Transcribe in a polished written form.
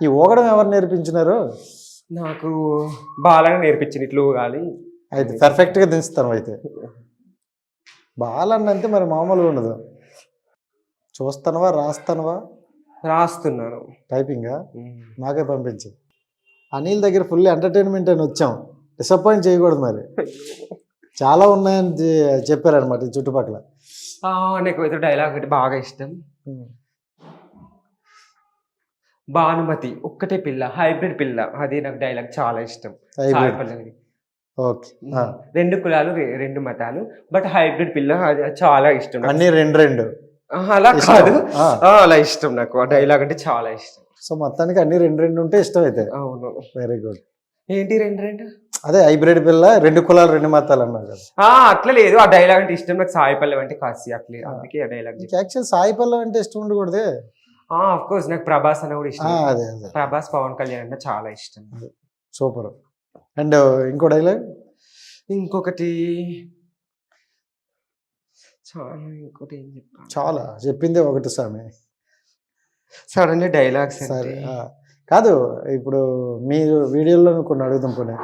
ఈ ఊగడం ఎవరు నేర్పించినారు? నాకు బాలని నేర్పించింది ఇట్లా ఊగాలి. అయితే పర్ఫెక్ట్గా దించుతాను. అయితే బాలన్న అంటే మరి మామూలుగా ఉండదు. చూస్తానవా రాస్తానవా? రాస్తున్నాను. టైపింగా? నాకే పంపించు. అనిల్ దగ్గర ఫుల్ ఎంటర్టైన్మెంట్ అని వచ్చాం, డిసప్పాయింట్ చేయకూడదు. మరి చాలా ఉన్నాయని చెప్పారనమాట ఈ చుట్టుపక్కల. నాకు అయితే డైలాగ్ అంటే బాగా ఇష్టం. భానుమతి ఒక్కటే పిల్ల, హైబ్రిడ్ పిల్ల, అది నాకు డైలాగ్ చాలా ఇష్టం. ఓకే. 2 కులాలు 2 మతాలు, బట్ హైబ్రిడ్ పిల్ల అది చాలా ఇష్టం. అన్ని రెండు అలా కాదు, అలా ఇష్టం నాకు. ఆ డైలాగ్ అంటే చాలా ఇష్టం. సో మొత్తానికి అన్ని రెండు ఉంటే ఇష్టం అయితే. అవును. Very good. ఏంటి 2? అదే హైబ్రిడ్ పిల్ల, 2 కులాలు 2 మతాలు అన్నారు కదా. అట్లా లేదు, ఆ డైలాగ్ అంటే ఇష్టం నాకు. సాయి పల్లవి అంటే కాసి అట్లే, అందుకే ఆ డైలాగ్. యాక్చువల్ సాయి పల్లవి అంటే ఇష్టం ఉండకూడదే. ఆఫ్ కోర్స్ నాకు ప్రభాస్ అన్న కూడా ఇష్టం. అదే ప్రభాస్, పవన్ కళ్యాణ్ అంటే చాలా ఇష్టం. సూపర్. అండ్ ఇంకో డైలాగ్, ఇంకొకటి ఇంకోటి ఏం చెప్పాను? చాలా చెప్పిందే ఒకటి స్వామి. సడన్లీ డైలాగ్స్ సరే కాదు, ఇప్పుడు మీరు వీడియోలో కొన్ని అడుగుతాం కొన్ని.